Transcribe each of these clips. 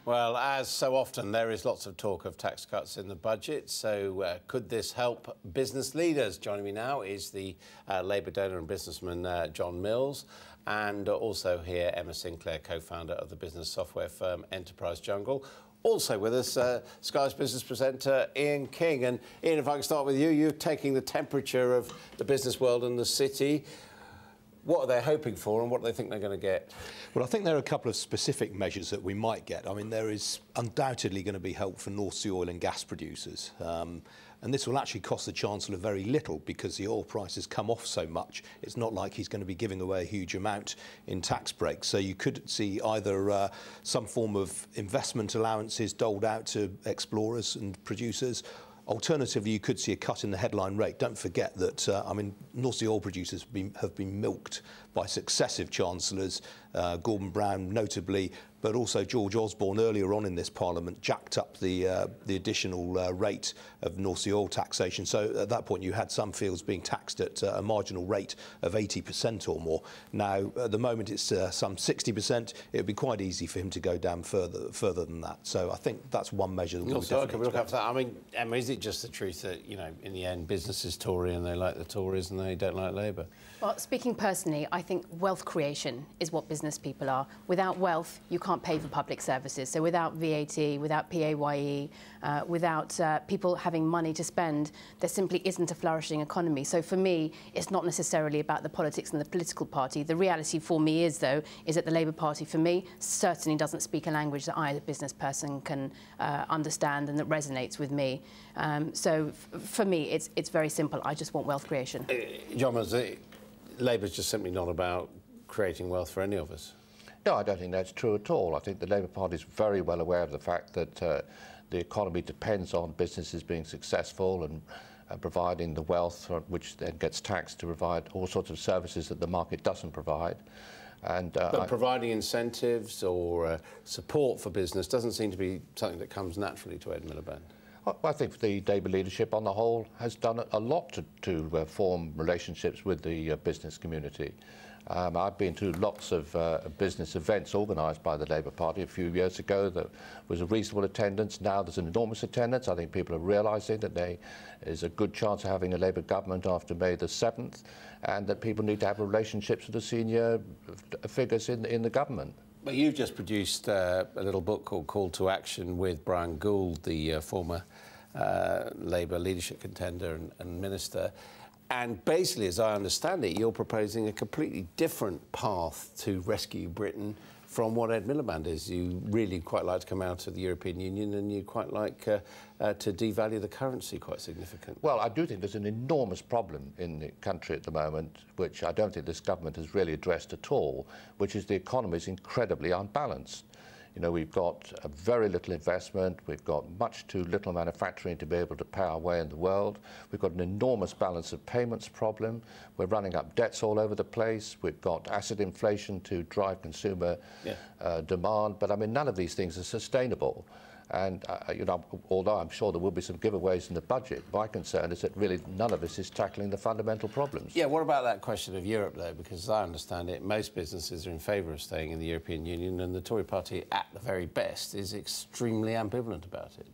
Well, as so often, there is lots of talk of tax cuts in the budget. So could this help business leaders? Joining me now is the Labour donor and businessman John Mills, and also here Emma Sinclair, co-founder of the business software firm Enterprise Jungle. Also with us, Sky's business presenter Ian King. And Ian, if I can start with you, you're taking the temperature of the business world and the city. What are they hoping for and what do they think they're going to get? Well, I think there are a couple of specific measures that we might get. I mean, there is undoubtedly going to be help for North Sea oil and gas producers. And this will actually cost the Chancellor very little because the oil price has come off so much. It's not like he's going to be giving away a huge amount in tax breaks. So you could see either some form of investment allowances doled out to explorers and producers. Alternatively, you could see a cut in the headline rate. Don't forget that, I mean, North Sea oil producers have been milked by successive chancellors, Gordon Brown notably, but also George Osborne earlier on in this Parliament jacked up the additional rate of North Sea oil taxation. So at that point, you had some fields being taxed at a marginal rate of 80% or more. Now, at the moment, it's some 60%. It would be quite easy for him to go down further than that. So I think that's one measure that we'll definitely look after that. I mean, Emma, is it just the truth that, you know, in the end, business is Tory and they like the Tories and they don't like Labour? Well, speaking personally, I think wealth creation is what business people are. Without wealth, you can't pay for public services. So without VAT, without PAYE, without people having money to spend, there simply isn't a flourishing economy. So for me, it's not necessarily about the politics and the political party. The reality for me is, though, is that the Labour Party, for me, certainly doesn't speak a language that I, as a business person, can understand and that resonates with me. So for me, it's very simple. I just want wealth creation. John, Labour's just simply not about creating wealth for any of us. No, I don't think that's true at all. I think the Labour Party is very well aware of the fact that the economy depends on businesses being successful and providing the wealth, which then gets taxed to provide all sorts of services that the market doesn't provide. And, but providing incentives or support for business doesn't seem to be something that comes naturally to Ed Miliband. I think the Labour leadership on the whole has done a lot to form relationships with the business community. I've been to lots of business events organised by the Labour Party. A few years ago there was a reasonable attendance. Now there's an enormous attendance. I think people are realising that there is a good chance of having a Labour government after May the 7th, and that people need to have relationships with the senior figures in the government. Well, you've just produced a little book called Call to Action with Brian Gould, the former Labour leadership contender and minister. And basically, as I understand it, you're proposing a completely different path to rescue Britain from what Ed Miliband is. You really quite like to come out of the European Union and you quite like to devalue the currency quite significantly. Well, I do think there's an enormous problem in the country at the moment, which I don't think this government has really addressed at all, which is the economy is incredibly unbalanced. You know, we've got very little investment, we've got much too little manufacturing to be able to pay our way in the world, we've got an enormous balance of payments problem, we're running up debts all over the place, we've got asset inflation to drive consumer demand, but I mean, none of these things are sustainable. And, you know, although I'm sure there will be some giveaways in the budget, my concern is that really none of this is tackling the fundamental problems. Yeah, what about that question of Europe, though? Because as I understand it, most businesses are in favour of staying in the European Union, and the Tory party, at the very best, is extremely ambivalent about it.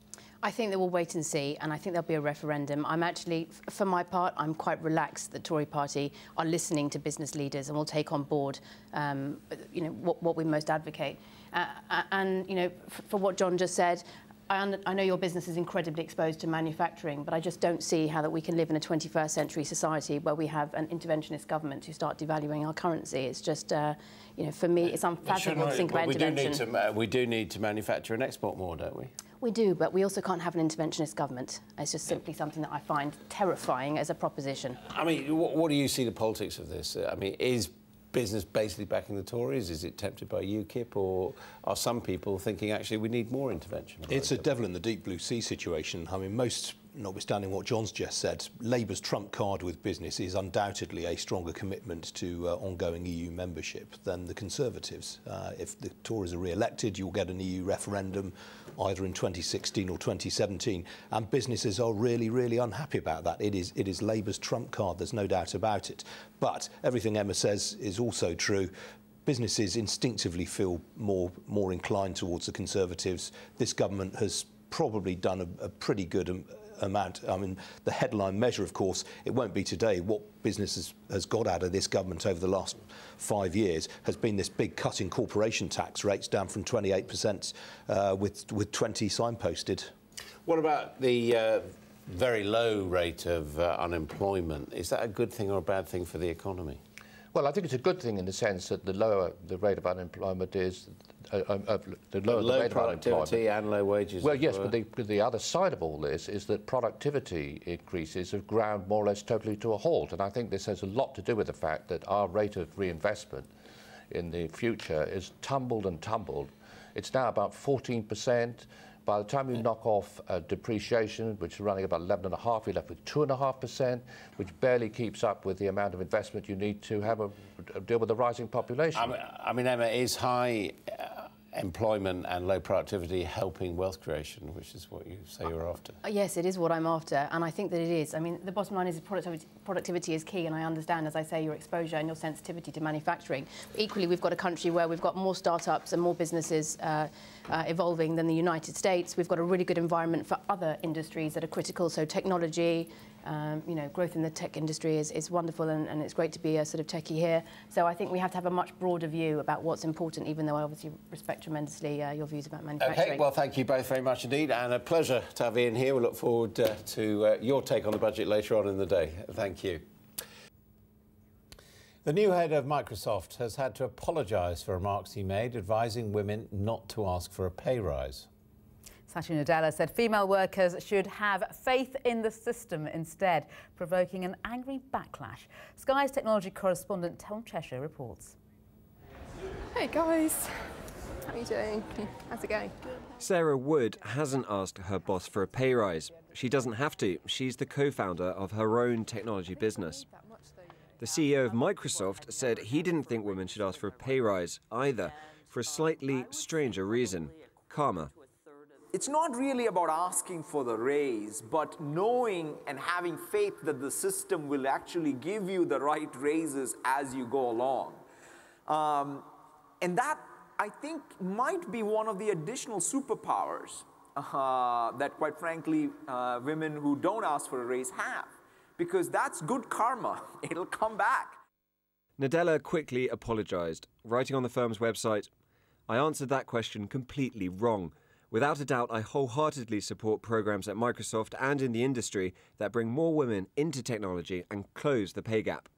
I think that we'll wait and see, and I think there'll be a referendum. I'm actually, for my part, I'm quite relaxed that the Tory party are listening to business leaders and will take on board, you know, what we most advocate. And, you know, for what John just said, I know your business is incredibly exposed to manufacturing, but I just don't see how that we can live in a 21st century society where we have an interventionist government who start devaluing our currency. It's just, you know, for me, it's unfathomable to think about intervention. We do need to manufacture and export more, don't we? We do, but we also can't have an interventionist government. It's just simply something that I find terrifying as a proposition. I mean, what do you see the politics of this? I mean, is business basically backing the Tories? Is it tempted by UKIP, or are some people thinking actually we need more intervention? It's a devil in the deep blue sea situation. I mean, most, notwithstanding what John's just said, Labour's trump card with business is undoubtedly a stronger commitment to ongoing EU membership than the Conservatives. If the Tories are re-elected, you'll get an EU referendum either in 2016 or 2017, and businesses are really, really unhappy about that. It is Labour's trump card, there's no doubt about it. But everything Emma says is also true. businesses instinctively feel more inclined towards the Conservatives. This government has probably done a pretty good amount. I mean, the headline measure, of course, it won't be today. What business has got out of this government over the last 5 years has been this big cut in corporation tax rates, down from 28% with 20 signposted. What about the very low rate of unemployment? Is that a good thing or a bad thing for the economy? Well, I think it's a good thing in the sense that the lower the rate of unemployment is, the lower the rate of productivity and low wages. Well, yes, but the other side of all this is that productivity increases have ground more or less totally to a halt. And I think this has a lot to do with the fact that our rate of reinvestment in the future is tumbled and tumbled. It's now about 14%. By the time you knock off depreciation, which is running about 11.5%, you're left with 2.5%, which barely keeps up with the amount of investment you need to have deal with the rising population. I mean, Emma, is high employment and low productivity helping wealth creation, which is what you say you're after? Yes, it is what I'm after, and I think that it is. I mean, the bottom line is productivity is key, and I understand, as I say, your exposure and your sensitivity to manufacturing. But equally, we've got a country where we've got more startups and more businesses evolving than the United States. We've got a really good environment for other industries that are critical, so technology, you know, growth in the tech industry is wonderful, and it's great to be a sort of techie here. So I think we have to have a much broader view about what's important, even though I obviously respect tremendously your views about manufacturing. OK, well, thank you both very much indeed, and a pleasure to have Ian here. We look forward to your take on the budget later on in the day. Thank you. The new head of Microsoft has had to apologise for remarks he made advising women not to ask for a pay rise. Satya Nadella said female workers should have faith in the system instead, provoking an angry backlash. Sky's technology correspondent Tom Cheshire reports. Hey guys, how are you doing? How's it going? Sarah Wood hasn't asked her boss for a pay rise. She doesn't have to. She's the co-founder of her own technology business. The CEO of Microsoft said he didn't think women should ask for a pay rise either, for a slightly stranger reason: karma. It's not really about asking for the raise, but knowing and having faith that the system will actually give you the right raises as you go along. And that, I think, might be one of the additional superpowers that, quite frankly, women who don't ask for a raise have. Because that's good karma. It'll come back. Nadella quickly apologised, writing on the firm's website, "I answered that question completely wrong. Without a doubt, I wholeheartedly support programs at Microsoft and in the industry that bring more women into technology and close the pay gap."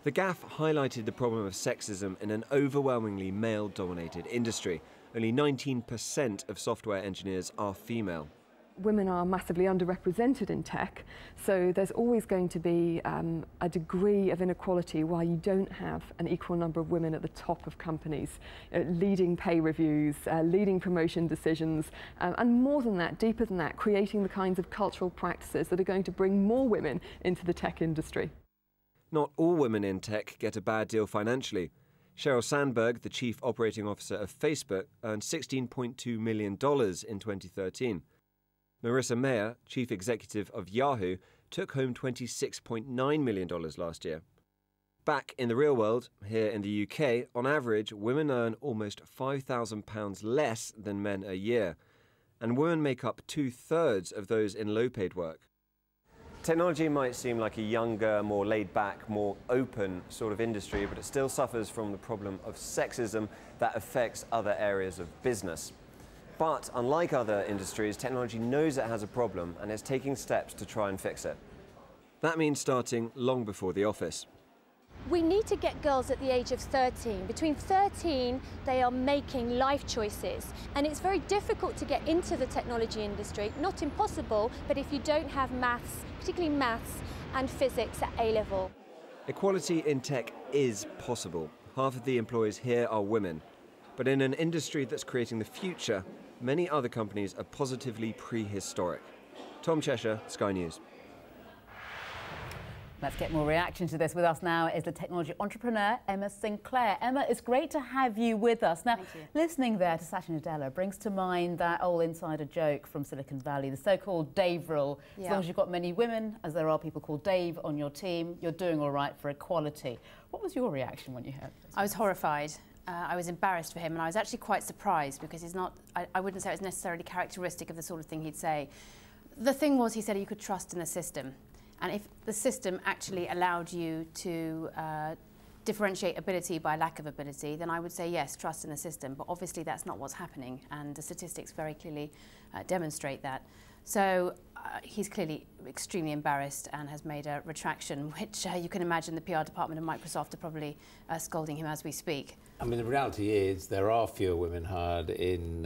The gaffe highlighted the problem of sexism in an overwhelmingly male-dominated industry. Only 19% of software engineers are female. Women are massively underrepresented in tech, so there's always going to be a degree of inequality while you don't have an equal number of women at the top of companies, leading pay reviews, leading promotion decisions, and more than that, deeper than that, creating the kinds of cultural practices that are going to bring more women into the tech industry. Not all women in tech get a bad deal financially. Sheryl Sandberg, the chief operating officer of Facebook, earned $16.2 million in 2013. Marissa Mayer, chief executive of Yahoo, took home $26.9 million last year. Back in the real world, here in the UK, on average, women earn almost £5,000 less than men a year. And women make up 2/3 of those in low-paid work. Technology might seem like a younger, more laid-back, more open sort of industry, but it still suffers from the problem of sexism that affects other areas of business. But unlike other industries, technology knows it has a problem and is taking steps to try and fix it. That means starting long before the office. We need to get girls at the age of 13. Between 13, they are making life choices. And it's very difficult to get into the technology industry. Not impossible, but if you don't have maths, particularly maths and physics at A-level. Equality in tech is possible. Half of the employees here are women. But in an industry that's creating the future, many other companies are positively prehistoric. Tom Cheshire, Sky News. Let's get more reaction to this. With us now is the technology entrepreneur, Emma Sinclair. Emma, it's great to have you with us. Now, listening there to Satya Nadella brings to mind that old insider joke from Silicon Valley, the so-called Dave rule. As long as you've got many women, as there are people called Dave on your team, you're doing all right for equality. What was your reaction when you heard this? I was horrified. I was embarrassed for him, and I was actually quite surprised because he's not, I wouldn't say it was necessarily characteristic of the sort of thing he'd say. The thing was, he said you could trust in the system. And if the system actually allowed you to differentiate ability by lack of ability, then I would say yes, trust in the system. But obviously that's not what's happening, and the statistics very clearly demonstrate that. So he's clearly extremely embarrassed and has made a retraction, which you can imagine the PR department of Microsoft are probably scolding him as we speak. I mean, the reality is there are fewer women hired in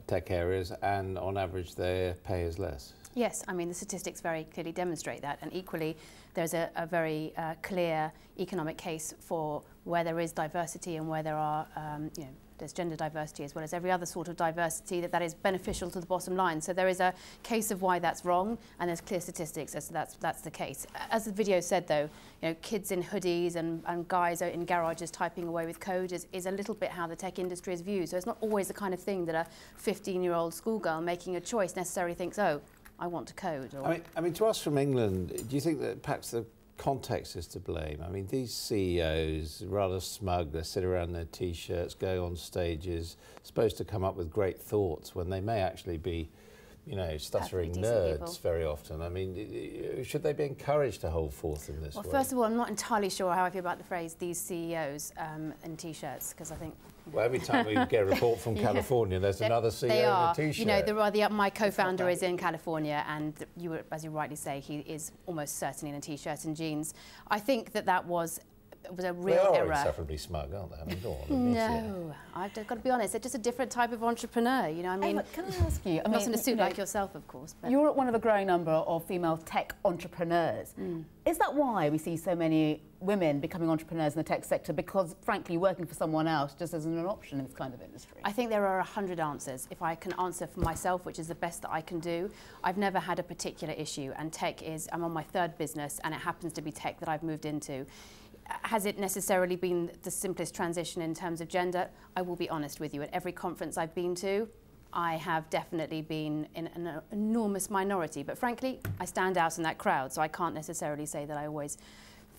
tech areas, and on average their pay is less. Yes, I mean, the statistics very clearly demonstrate that, and equally there's a very clear economic case for where there is diversity and where there are, you know, there's gender diversity as well as every other sort of diversity, that is beneficial to the bottom line. So there is a case of why that's wrong, and there's clear statistics as to that's the case. As the video said, though, you know, kids in hoodies and guys out in garages typing away with code is a little bit how the tech industry is viewed. So it's not always the kind of thing that a 15-year-old schoolgirl making a choice necessarily thinks, oh, I want to code. Or I mean, to us from England, do you think that perhaps the context is to blame? I mean, these CEOs, rather smug, they sit around their T-shirts, go on stages, supposed to come up with great thoughts when they may actually be, you know, stuttering nerds very often. I mean, should they be encouraged to hold forth in this way? Well, first of all, I'm not entirely sure how I feel about the phrase "these CEOs" in T-shirts, because I think. Well, every time we get a report from California, there's another CEO in a T-shirt. You know, my co-founder is in California, and as you rightly say, he is almost certainly in a T-shirt and jeans. I think that was a real error. They are insufferably smug, aren't they? I mean, go on, no, I've got to be honest. They're just a different type of entrepreneur. You know, I mean, can I ask you? Not in a suit like yourself, of course. But you're one of a growing number of female tech entrepreneurs. Is that why we see so many women becoming entrepreneurs in the tech sector? Because, frankly, working for someone else just isn't an option in this kind of industry. I think there are 100 answers. If I can answer for myself, which is the best that I can do, I've never had a particular issue, and tech is. I'm on my third business, and it happens to be tech that I've moved into. Has it necessarily been the simplest transition in terms of gender? I will be honest with you. At every conference I've been to, I have definitely been in an enormous minority. But frankly, I stand out in that crowd, so I can't necessarily say that I always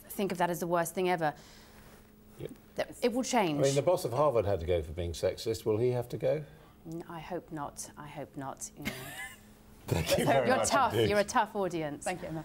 think of that as the worst thing ever. Yep. It will change. I mean, the boss of Harvard had to go for being sexist. Will he have to go? I hope not. I hope not. You know. Thank you very much. You're tough. You're a tough audience. Thank you, Emma.